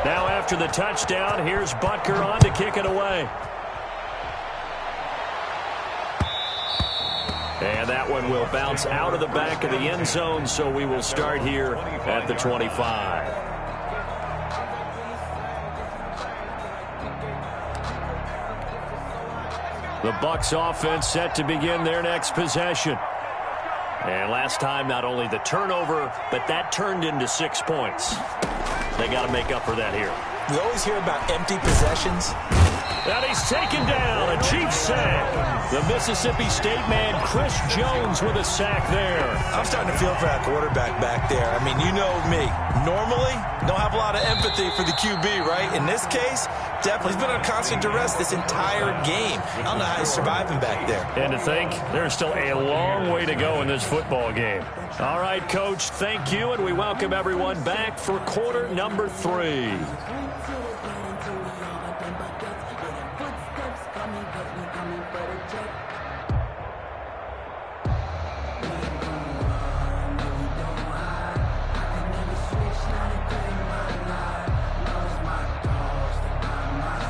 Now after the touchdown, here's Butker on to kick it away. And that one will bounce out of the back of the end zone, so we will start here at the 25. The Bucs offense set to begin their next possession. And last time, not only the turnover, but that turned into 6 points. They got to make up for that here. We always hear about empty possessions. And he's taken down, a Chiefs sack. The Mississippi State man, Chris Jones, with a sack there. I'm starting to feel for that quarterback back there. I mean, you know me. Normally, don't have a lot of empathy for the QB, right? In this case, definitely. He's been under constant duress this entire game. I don't know how he's surviving back there. And to think, there's still a long way to go in this football game. All right, Coach, thank you, and we welcome everyone back for quarter number 3.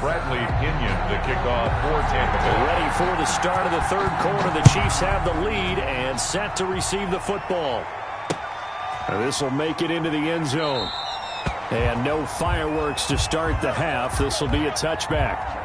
Bradley Pinion to kick off for Tampa Bay. Ready for the start of the third quarter. The Chiefs have the lead and set to receive the football. This will make it into the end zone. And no fireworks to start the half. This will be a touchback.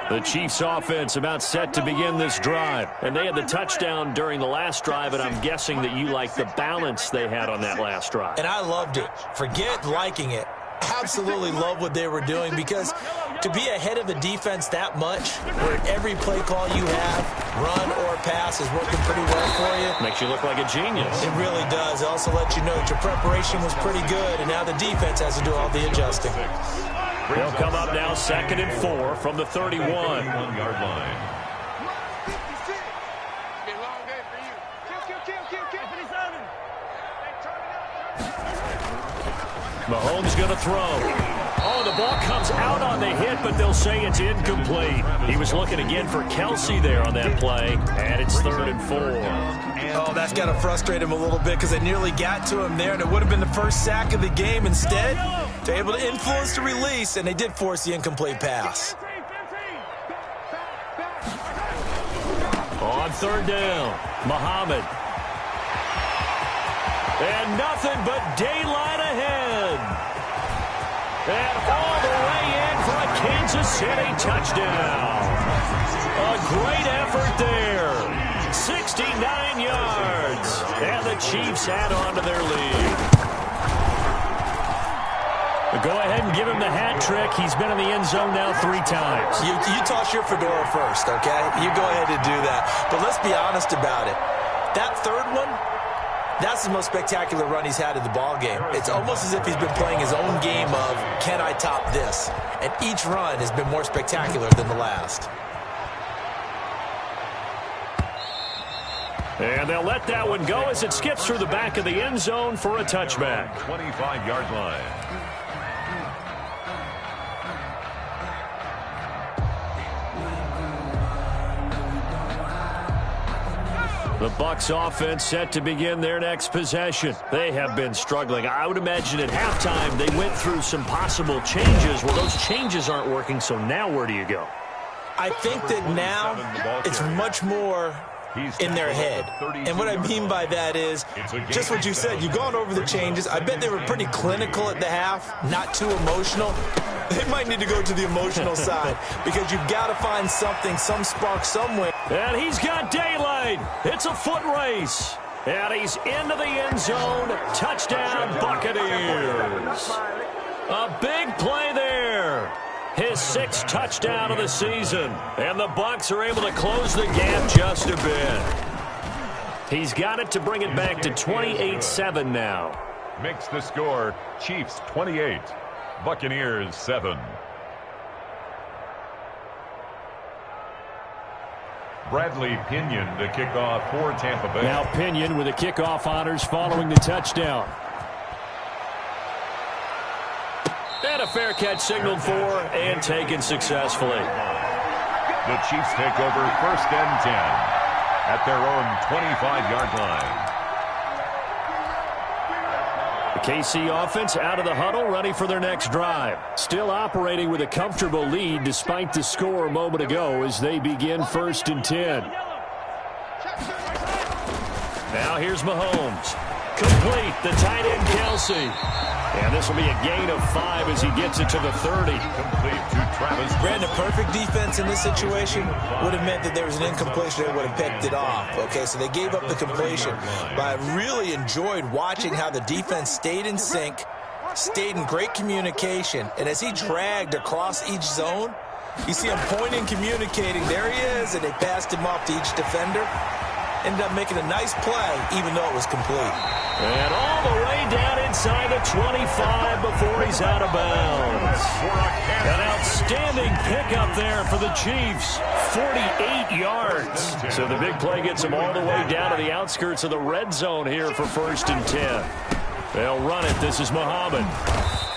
The Chiefs offense about set to begin this drive. And they had the touchdown during the last drive, and I'm guessing that you like the balance they had on that last drive. And I loved it. Forget liking it. Absolutely love what they were doing, because to be ahead of a defense that much, where every play call you have, run or pass, is working pretty well for you. Makes you look like a genius. It really does. It also lets you know that your preparation was pretty good, and now the defense has to do all the adjusting. They'll come up now 2nd and 4 from the 31-yard line. Mahomes going to throw. Oh, the ball comes out on the hit, but they'll say it's incomplete. He was looking again for Kelsey there on that play, and it's 3rd and 4. Oh, that's got to frustrate him a little bit, because they nearly got to him there, and it would have been the first sack of the game. Instead, they're able to influence the release, and they did force the incomplete pass. On 3rd down, Muhammad. And nothing but daylight ahead. And all the way in for a Kansas City touchdown. A great effort there. 69 yards. And the Chiefs add on to their lead. Go ahead and give him the hat trick. He's been in the end zone now 3 times. You toss your fedora first, okay? You go ahead and do that. But let's be honest about it. That third one, that's the most spectacular run he's had in the ball game. It's almost as if he's been playing his own game of, can I top this? And each run has been more spectacular than the last. And they'll let that one go as it skips through the back of the end zone for a touchback. 25-yard line. The Bucs offense set to begin their next possession. They have been struggling. I would imagine at halftime they went through some possible changes. Well, those changes aren't working, so now where do you go? I think that now it's much more in their head. And what I mean by that is just what you said. You've gone over the changes. I bet they were pretty clinical at the half, not too emotional. They might need to go to the emotional side, because you've got to find something, some spark somewhere. And he's got daylight. It's a foot race. And he's into the end zone. Touchdown, Buccaneers. A big play there. His 6th touchdown of the season. And the Bucs are able to close the gap just a bit. He's got it to bring it back to 28-7 now. Makes the score Chiefs 28, Buccaneers 7. Bradley Pinion to kick off for Tampa Bay. Now Pinion with the kickoff honors following the touchdown. And a fair catch signaled for and taken successfully. The Chiefs take over 1st and 10 at their own 25-yard line. The KC offense out of the huddle, ready for their next drive. Still operating with a comfortable lead despite the score a moment ago as they begin 1st and 10. Now here's Mahomes. Complete, the tight end Kelsey. And this will be a gain of 5 as he gets it to the 30. Complete to Travis. Brandon, perfect defense in this situation would have meant that there was an incompletion. They would have picked it off. Okay, so they gave up the completion. But I really enjoyed watching how the defense stayed in sync, stayed in great communication. And as he dragged across each zone, you see him pointing, communicating. There he is, and they passed him off to each defender. Ended up making a nice play, even though it was complete. And all the way down inside the 25 before he's out of bounds. An outstanding pickup there for the Chiefs. 48 yards. So the big play gets him all the way down to the outskirts of the red zone here for 1st and 10. They'll run it. This is Muhammad.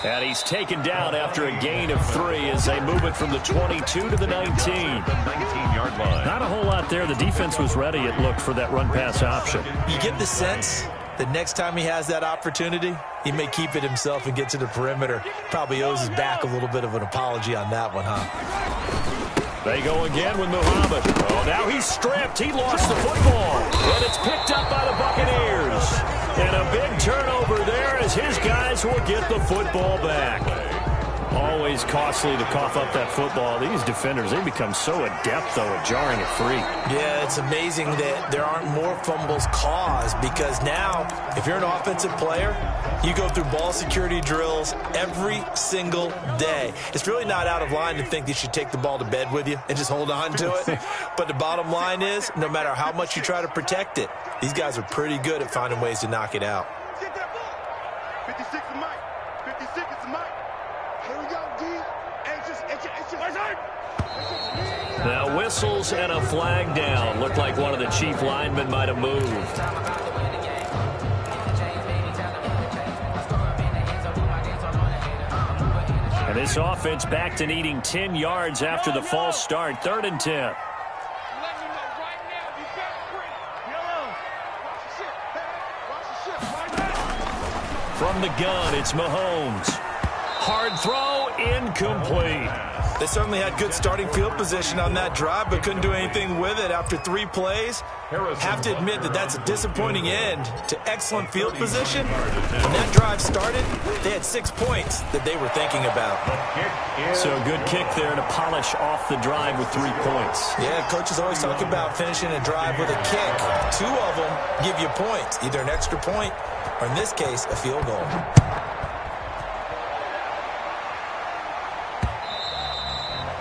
And he's taken down after a gain of 3 as they move it from the 22 to the 19. The 19-yard line. Not a whole lot there. The defense was ready, it looked, for that run-pass option. You get the sense that next time he has that opportunity, he may keep it himself and get to the perimeter. Probably owes his back a little bit of an apology on that one, huh? They go again with Muhammad. Oh, now he's stripped. He lost the football. And it's picked up by the Buccaneers. And a big turnover there as his guys will get the football back. Always costly to cough up that football. These defenders, they become so adept, though, at jarring it free. Yeah, it's amazing that there aren't more fumbles caused because now, if you're an offensive player, you go through ball security drills every single day. It's really not out of line to think you should take the ball to bed with you and just hold on to it. But the bottom line is, no matter how much you try to protect it, these guys are pretty good at finding ways to knock it out. 56 is Mike. 56 is Mike. Here we go, D. Now whistles and a flag down. Looked like one of the Chief linemen might have moved. And this offense back to needing 10 yards after the false start. 3rd and 10. From the gun, it's Mahomes. Hard throw, incomplete. They certainly had good starting field position on that drive, but couldn't do anything with it after 3 plays. Have to admit that that's a disappointing end to excellent field position. When that drive started, they had 6 points that they were thinking about. So a good kick there to polish off the drive with 3 points. Yeah, coaches always talk about finishing a drive with a kick. 2 of them give you points, either an extra point or, in this case, a field goal.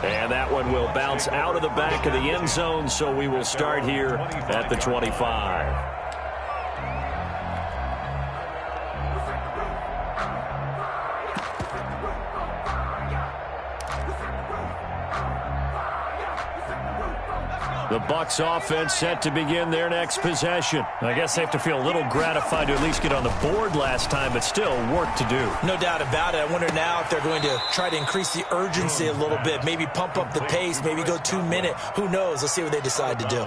And that one will bounce out of the back of the end zone, so we will start here at the 25. The Bucs offense set to begin their next possession. I guess they have to feel a little gratified to at least get on the board last time, but still work to do. No doubt about it. I wonder now if they're going to try to increase the urgency a little bit, maybe pump up the pace, maybe go 2-minute. Who knows? Let's see what they decide to do.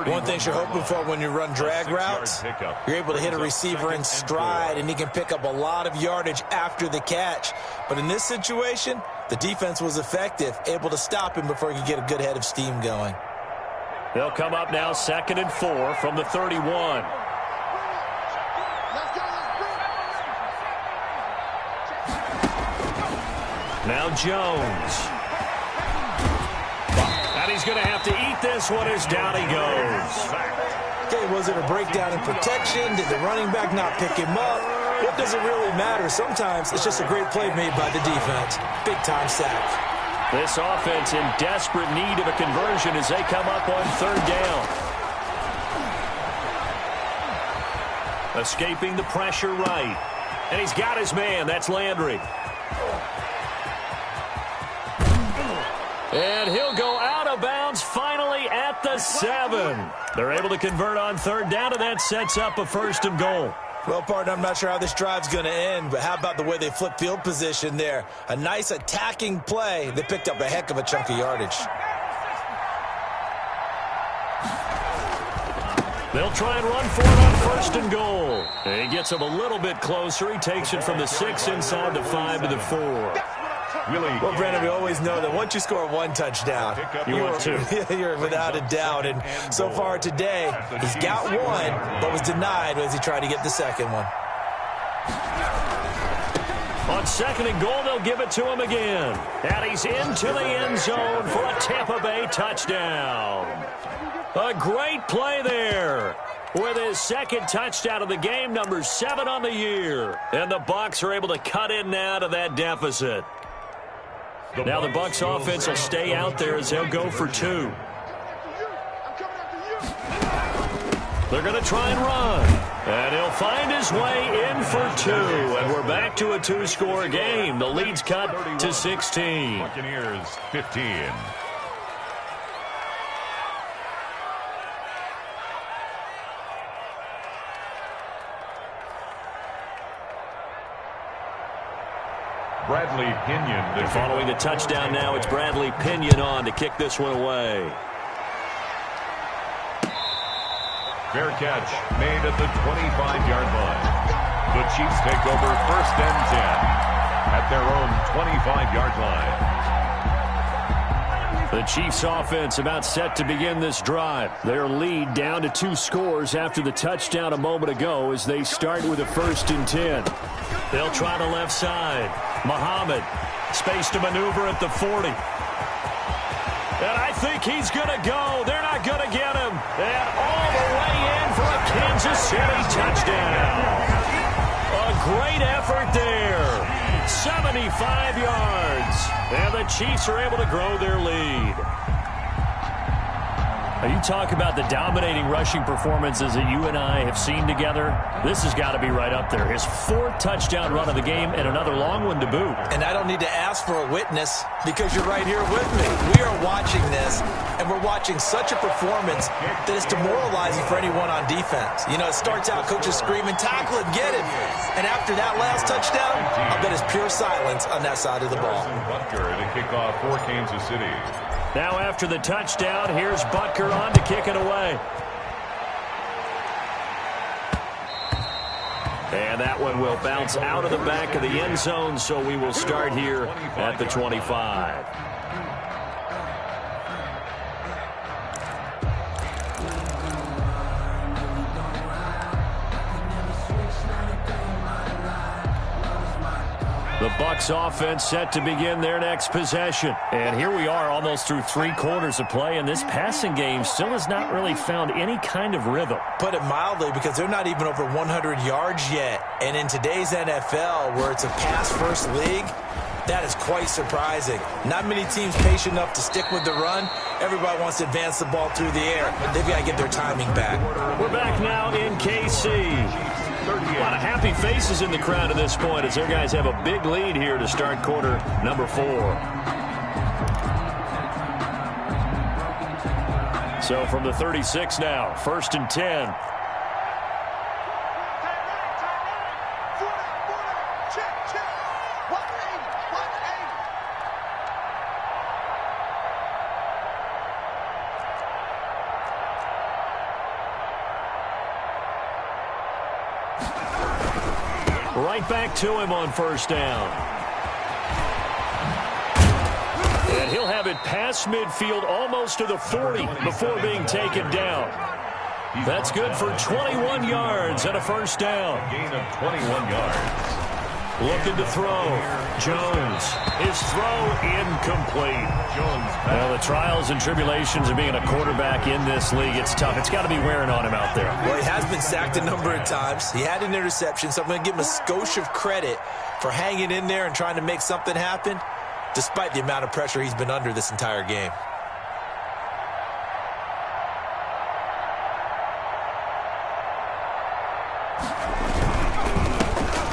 One thing you're hoping for when you run drag routes, you're able to hit a receiver in stride, and he can pick up a lot of yardage after the catch. But in this situation, the defense was effective, able to stop him before he could get a good head of steam going. They'll come up now 2nd and 4 from the 31. Now Jones. And he's going to have to eat this one as down he goes. Okay, was it a breakdown in protection? Did the running back not pick him up? What does it really matter? Sometimes it's just a great play made by the defense. Big-time sack. This offense in desperate need of a conversion as they come up on 3rd down. Escaping the pressure right. And he's got his man. That's Landry. And he'll go out of bounds finally at the 7. They're able to convert on third down, and that sets up a 1st and goal. Well, partner, I'm not sure how this drive's going to end, but how about the way they flip field position there? A nice attacking play. They picked up a heck of a chunk of yardage. They'll try and run for it on 1st and goal. He gets him a little bit closer. He takes it from the 6 inside the 5 to the 4. Well, Brandon, we always know that once you score one touchdown, you're without a doubt. And so far today, he's got one, but was denied as he tried to get the second one. On 2nd and goal, they'll give it to him again. And he's into the end zone for a Tampa Bay touchdown. A great play there. With his 2nd touchdown of the game, number 7 on the year. And the Bucs are able to cut in now to that deficit. Now the Bucs offense will stay out there as they'll go for 2. They're going to try and run. And he'll find his way in for 2. And we're back to a 2-score game. The lead's cut to 16. Buccaneers 15. Bradley Pinion. Following the touchdown now, it's Bradley Pinion on to kick this one away. Fair catch made at the 25-yard line. The Chiefs take over 1st and 10 at their own 25-yard line. The Chiefs offense about set to begin this drive. Their lead down to 2 scores after the touchdown a moment ago as they start with a 1st and 10. They'll try the left side. Muhammad, space to maneuver at the 40. And I think he's going to go. They're not going to get him. And all the way in for a Kansas City touchdown. A great effort there. 75 yards. And the Chiefs are able to grow their lead. Now you talk about the dominating rushing performances that you and I have seen together. This has got to be right up there. His 4th touchdown run of the game and another long one to boot. And I don't need to ask for a witness because you're right here with me. We are watching this, and we're watching such a performance that is demoralizing for anyone on defense. You know, it starts out coaches screaming, tackle it, get it. And after that last touchdown, I'll bet it's pure silence on that side of the ball. Butker to kick off for Kansas City. Now after the touchdown, here's Butker on to kick it away. And that one will bounce out of the back of the end zone, so we will start here at the 25. The Bucs offense set to begin their next possession. And here we are almost through 3 quarters of play, and this passing game still has not really found any kind of rhythm. Put it mildly, because they're not even over 100 yards yet. And in today's NFL, where it's a pass-first league, that is quite surprising. Not many teams patient enough to stick with the run. Everybody wants to advance the ball through the air. They've got to get their timing back. We're back now in KC. A lot of happy faces in the crowd at this point as their guys have a big lead here to start quarter number 4. So from the 36 now, 1st and 10. Right back to him on 1st down. And he'll have it past midfield almost to the 40 before being taken down. That's good for 21 yards and a 1st down. Gain of 21 yards. Looking to throw. Jones. His throw incomplete. Well, the trials and tribulations of being a quarterback in this league, it's tough. It's got to be wearing on him out there. Well, he has been sacked a number of times. He had an interception, so I'm going to give him a skosh of credit for hanging in there and trying to make something happen, despite the amount of pressure he's been under this entire game.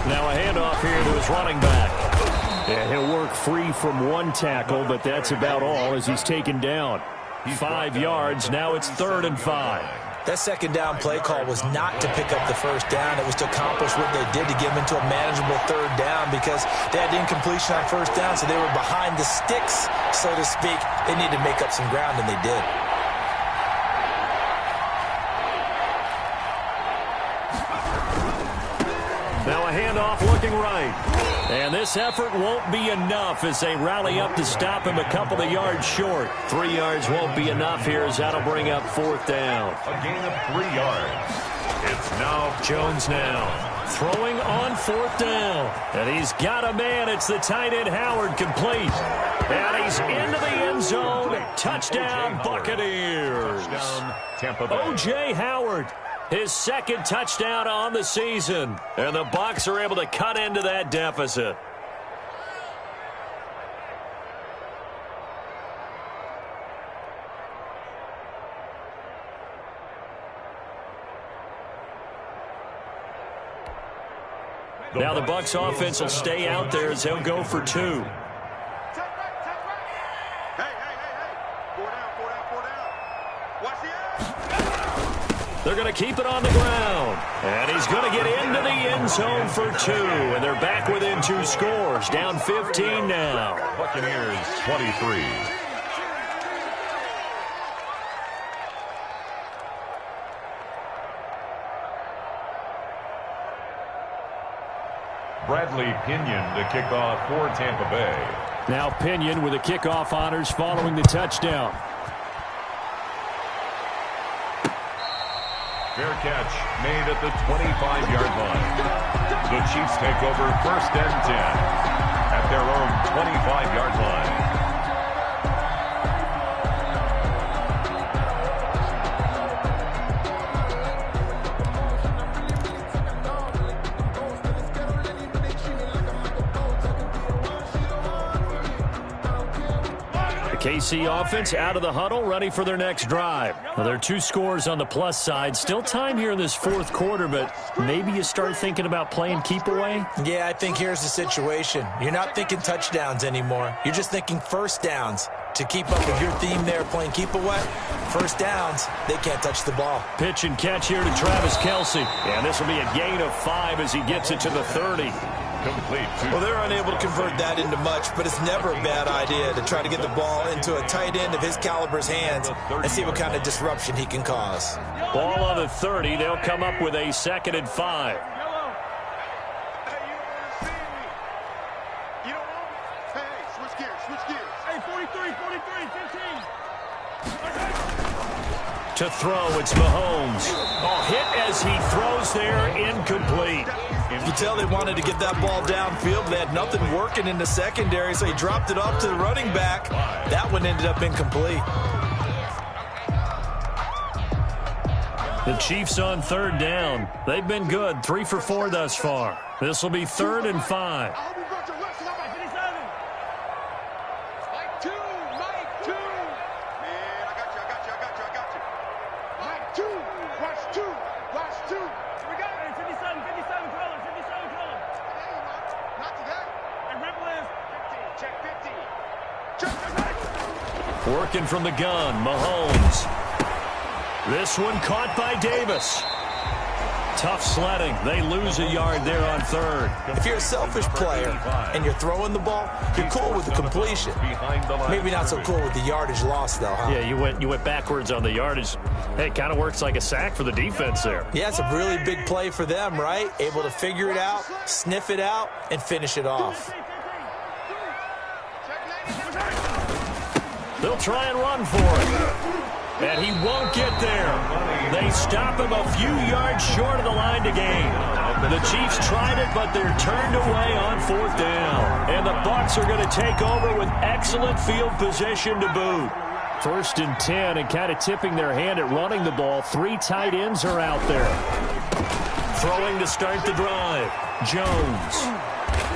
Now a handoff here to his running back. And he'll work free from one tackle, but that's about all as he's taken down. 5 yards. Now it's 3rd and 5. That second down play call was not to pick up the first down. It was to accomplish what they did to get them into a manageable 3rd down because they had incompletion on first down, so they were behind the sticks, so to speak. They needed to make up some ground, and they did. Now a handoff looking right. And this effort won't be enough as they rally up to stop him a couple of yards short. 3 yards won't be enough here as that'll bring up 4th down. A gain of 3 yards. It's now Jones now throwing on 4th down. And he's got a man. It's the tight end Howard complete. And he's into the end zone. Touchdown Buccaneers. touchdown, Tampa Bay. O.J. Howard. His 2nd touchdown on the season. And the Bucs are able to cut into that deficit. Now the Bucs offense will stay out there as they'll go for 2. They're going to keep it on the ground. And he's going to get into the end zone for 2. And they're back within 2 scores. Down 15 now. Buccaneers 23. Bradley Pinion to kick off for Tampa Bay. Now Pinion with the kickoff honors following the touchdown. Fair catch made at the 25-yard line. The Chiefs take over 1st and 10 at their own 25-yard line. KC offense out of the huddle, ready for their next drive. Well, there are 2 scores on the plus side. Still time here in this 4th quarter, but maybe you start thinking about playing keep away? Yeah, I think here's the situation. You're not thinking touchdowns anymore. You're just thinking first downs. To keep up with your theme there, playing keep away, first downs, they can't touch the ball. Pitch and catch here to Travis Kelce. And this will be a gain of 5 as he gets it to the 30. Complete. Well, they're unable to convert that into much, but it's never a bad idea to try to get the ball into a tight end of his caliber's hands and see what kind of disruption he can cause. Ball on the 30. They'll come up with a 2nd and 5. To throw, it's Mahomes. Oh, hit as he throws there, incomplete. You can tell they wanted to get that ball downfield. They had nothing working in the secondary, so he dropped it off to the running back. That one ended up incomplete. The Chiefs on 3rd down. They've been good, 3 for 4 thus far. This will be 3rd and 5. Working from the gun, Mahomes. This one caught by Davis. Tough sledding. They lose a yard there on 3rd. If you're a selfish player and you're throwing the ball, you're cool with the completion. Maybe not so cool with the yardage loss, though, huh? Yeah, you went backwards on the yardage. Hey, it kind of works like a sack for the defense there. Yeah, it's a really big play for them, right? Able to figure it out, sniff it out, and finish it off. They'll try and run for it. And he won't get there. They stop him a few yards short of the line to gain. The Chiefs tried it, but they're turned away on 4th down. And the Bucs are going to take over with excellent field position to boot. 1st and 10, and kind of tipping their hand at running the ball. 3 tight ends are out there. Throwing to start the drive. Jones.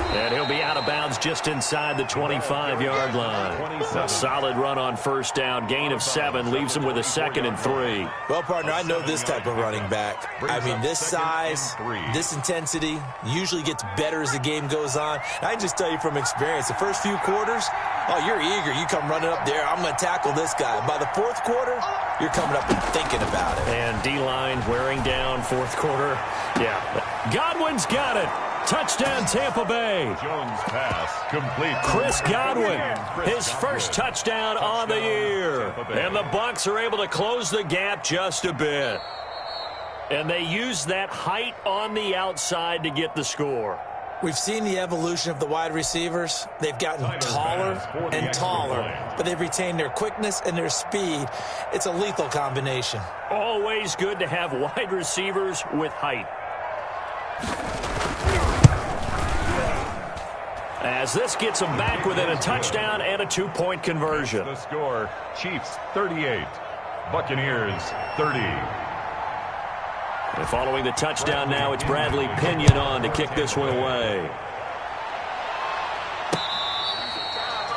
And he'll be out of bounds just inside the 25-yard line. A solid run on 1st down. Gain of 7 leaves him with a 2nd and 3. Well, partner, I know this type of running back. I mean, this size, this intensity usually gets better as the game goes on. I just tell you from experience, the first few quarters, Oh, you're eager. You come running up there. I'm going to tackle this guy. By the fourth quarter, you're coming up and thinking about it. And D-line wearing down fourth quarter. Yeah. Godwin's got it. Touchdown, Tampa Bay. Jones pass complete. Chris Godwin, his first touchdown on the year. And the Bucs are able to close the gap just a bit. And they use that height on the outside to get the score. We've seen the evolution of the wide receivers. They've gotten taller and taller, but they've retained their quickness and their speed. It's a lethal combination. Always good to have wide receivers with height. As this gets them back within a touchdown and a two-point conversion. The score, Chiefs 38, Buccaneers 30. And following the touchdown now, it's Bradley Pinion on to kick this one away.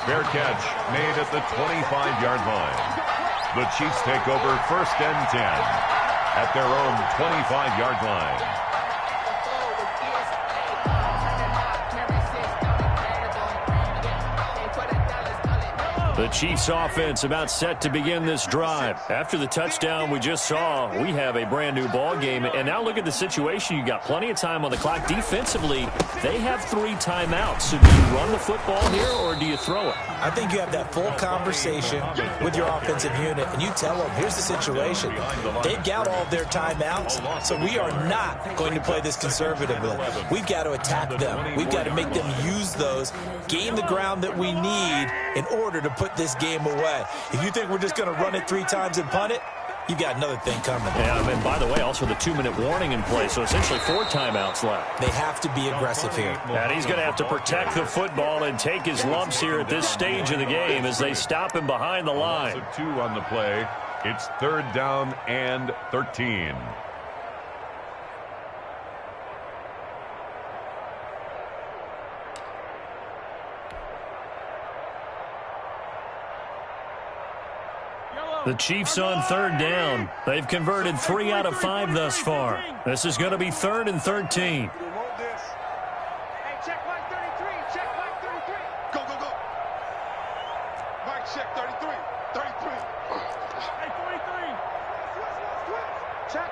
Fair catch made at the 25-yard line. The Chiefs take over 1st and 10 at their own 25-yard line. The Chiefs offense about set to begin this drive. After the touchdown we just saw, we have a brand new ball game. And now look at the situation. You got plenty of time on the clock. Defensively, they have 3 timeouts. So do you run the football here or do you throw it? I think you have that full conversation with your offensive unit, and you tell them, here's the situation. They've got all of their timeouts, so we are not going to play this conservatively. We've got to attack them. We've got to make them use those, gain the ground that we need in order to put this game away. If you think we're just going to run it 3 times and punt it, you got another thing coming. Yeah, and by the way, also the 2-minute warning in play, so essentially 4 timeouts left. They have to be aggressive here. And he's going to have to protect the football and take his lumps here at this stage of the game as they stop him behind the line. So 2 on the play. It's 3rd down and 13. The Chiefs on 3rd down. They've converted 3 out of 5 thus far. This is going to be 3rd and 13. Hey, check Mike 33. Check Mike 33. Go, go, go. Mike, check 33. 33. Hey, 43. Check.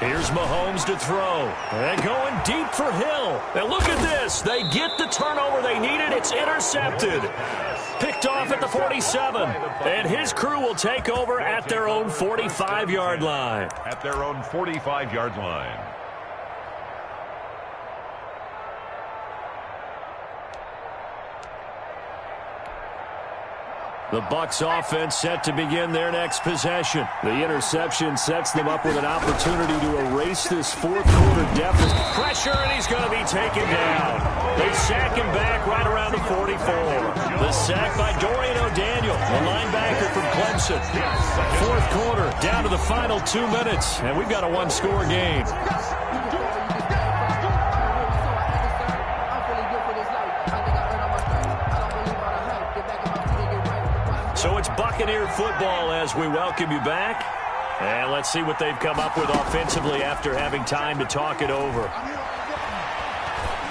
Here's Mahomes to throw. And going deep for Hill. And look at this. They get the turnover they needed. It's intercepted. Picked off at the 47. And his crew will take over at their own 45-yard line. At their own 45-yard line. The Bucs offense set to begin their next possession. The interception sets them up with an opportunity to erase this fourth-quarter deficit. Pressure, and he's going to be taken down. They sack him back right around the 44. The sack by Dorian O'Daniel, the linebacker from Clemson. Fourth quarter, down to the final 2 minutes, and we've got a one-score game. So it's Buccaneer football as we welcome you back. And let's see what they've come up with offensively after having time to talk it over.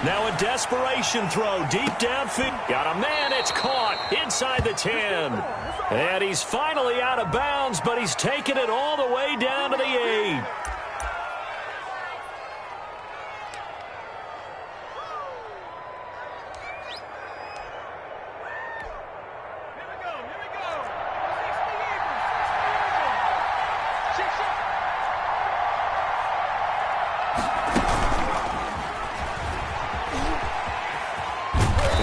Now a desperation throw deep downfield. Got a man, it's caught inside the 10. And he's finally out of bounds, but he's taken it all the way down to the 8.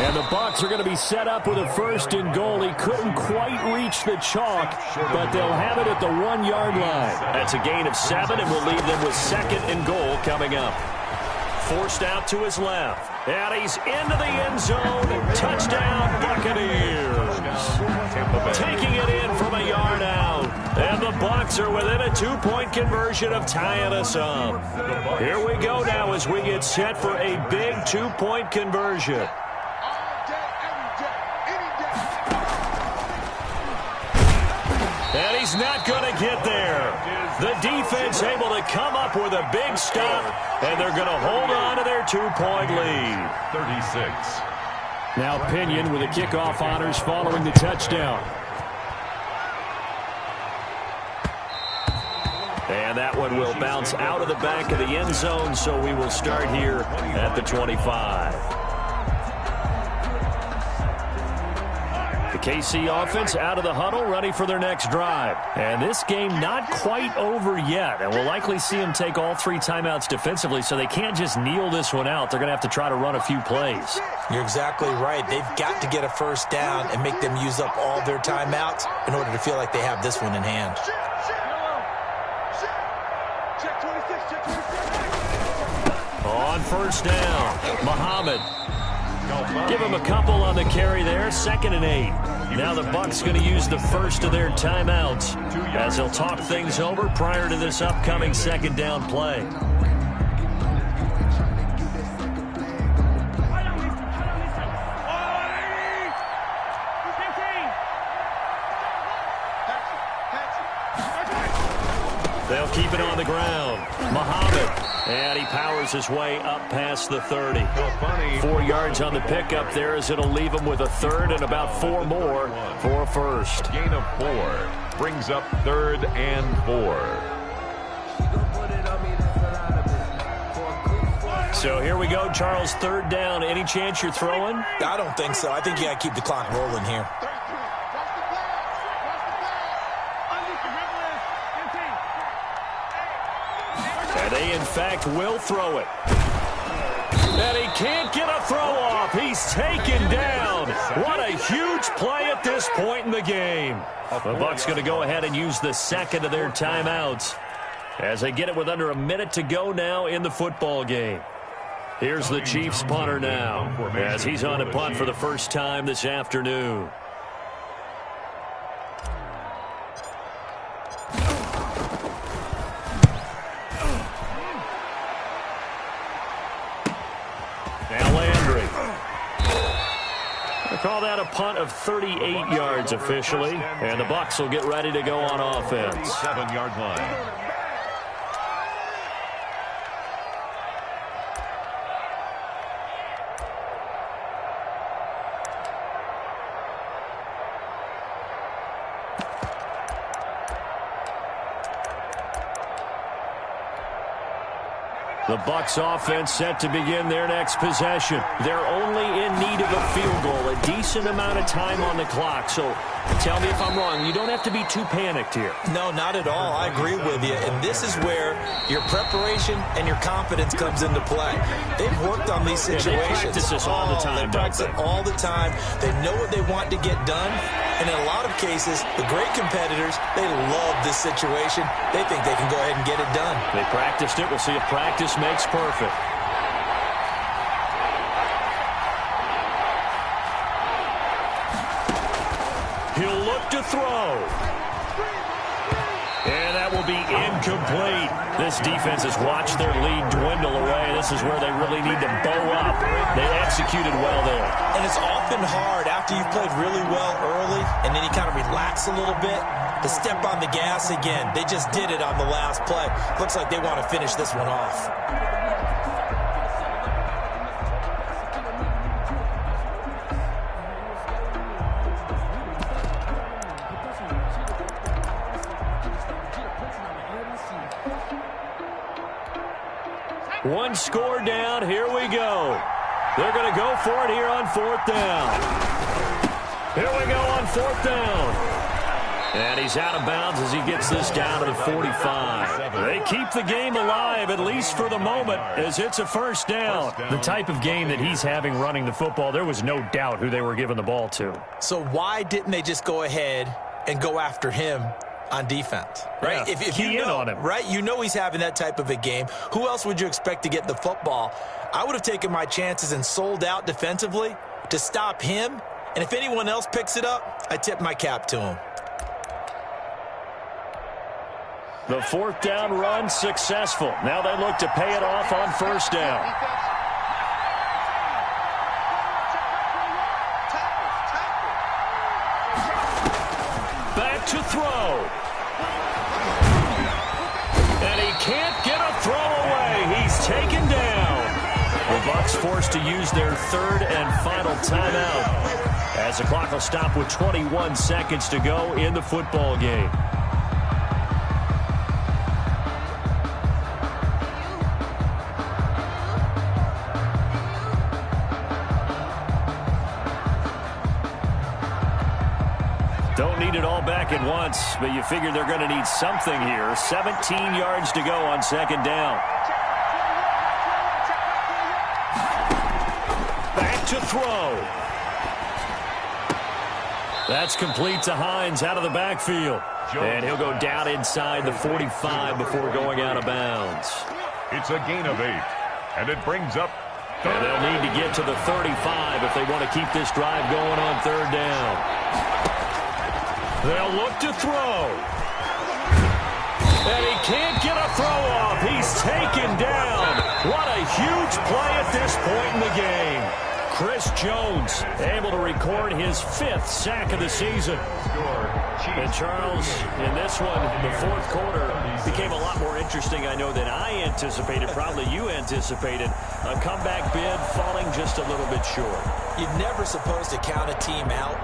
And the Bucs are going to be set up with a 1st and goal. He couldn't quite reach the chalk, but they'll have it at the 1-yard line. That's a gain of 7, and we'll leave them with 2nd and goal coming up. Forced out to his left. And he's into the end zone. Touchdown, Buccaneers. Taking it in from a yard out. And the Bucs are within a 2-point conversion of tying us up. Here we go now as we get set for a big 2-point conversion. And he's not going to get there. The defense able to come up with a big stop, and they're going to hold on to their 2-point lead. 36. Now Pinion with the kickoff honors following the touchdown. And that one will bounce out of the back of the end zone, so we will start here at the 25. The KC offense out of the huddle, ready for their next drive. And this game not quite over yet, and we'll likely see them take all 3 timeouts defensively, so they can't just kneel this one out. They're going to have to try to run a few plays. You're exactly right. They've got to get a first down and make them use up all their timeouts in order to feel like they have this one in hand. On first down, Muhammad. Give him a couple on the carry there, 2nd and 8. Now the Bucs going to use the first of their timeouts as they'll talk things over prior to this upcoming 2nd down play. They'll keep it on the ground. Muhammad. And he powers his way up past the 30. 4 yards on the pickup there as it'll leave him with a 3rd and about 4 more for a first. Gain of 4 brings up 3rd and 4. So here we go, Charles, 3rd down. Any chance you're throwing? I don't think so. I think you got to keep the clock rolling here. And they, in fact, will throw it. And he can't get a throw off. He's taken down. What a huge play at this point in the game. The Bucs going to go ahead and use the 2nd of their timeouts as they get it with under a minute to go now in the football game. Here's the Chiefs punter now as he's on a punt for the first time this afternoon. Call that a punt of 38 yards officially, and the Bucs will get ready to go on offense. 7-yard line. The Bucs offense set to begin their next possession. They're only in need of a field goal, a decent amount of time on the clock. So tell me if I'm wrong. You don't have to be too panicked here. No, not at all. I agree with you. And this is where your preparation and your confidence comes into play. They've worked on these situations. They practice this all the time. They practice it all the time. They know what they want to get done. And in a lot of cases, the great competitors, they love this situation. They think they can go ahead and get it done. They practiced it. We'll see if practice makes perfect. He'll look to throw. And that will be incomplete. This defense has watched their lead dwindle away. This is where they really need to bow up. They executed well there. And it's often hard after you've played really well early and then you kind of relax a little bit to step on the gas again. They just did it on the last play. Looks like they want to finish this one off. One score down. Here we go. They're going to go for it here on 4th down. Here we go on 4th down. And he's out of bounds as he gets this down to the 45. They keep the game alive, at least for the moment, as it's a first down. The type of game that he's having running the football, there was no doubt who they were giving the ball to. So why didn't they just go ahead and go after him on defense, right? Yeah, if you know, on him. right, you know he's having that type of a game. Who else would you expect to get the football? I would have taken my chances and sold out defensively to stop him. And if anyone else picks it up, I tip my cap to him. The 4th down run successful. Now they look to pay it off on 1st down. Back to throw. And he can't get a throw away. He's taken down. The Bucs forced to use their third and final timeout as the clock will stop with 21 seconds to go in the football game. Don't need it all back at once, but you figure they're going to need something here. 17 yards to go on second down. Back to throw. That's complete to Hines out of the backfield. And he'll go down inside the 45 before going out of bounds. It's a gain of 8, and it brings up. And they'll need to get to the 35 if they want to keep this drive going on third down. They'll look to throw. And he can't get a throw off. He's taken down. What a huge play at this point in the game. Chris Jones able to record his 5th sack of the season. And Charles, in this one, the fourth quarter became a lot more interesting, I know, than I anticipated. Probably you anticipated. A comeback bid falling just a little bit short. You're never supposed to count a team out,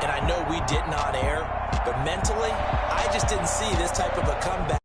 and I know we didn't on air, but mentally, I just didn't see this type of a comeback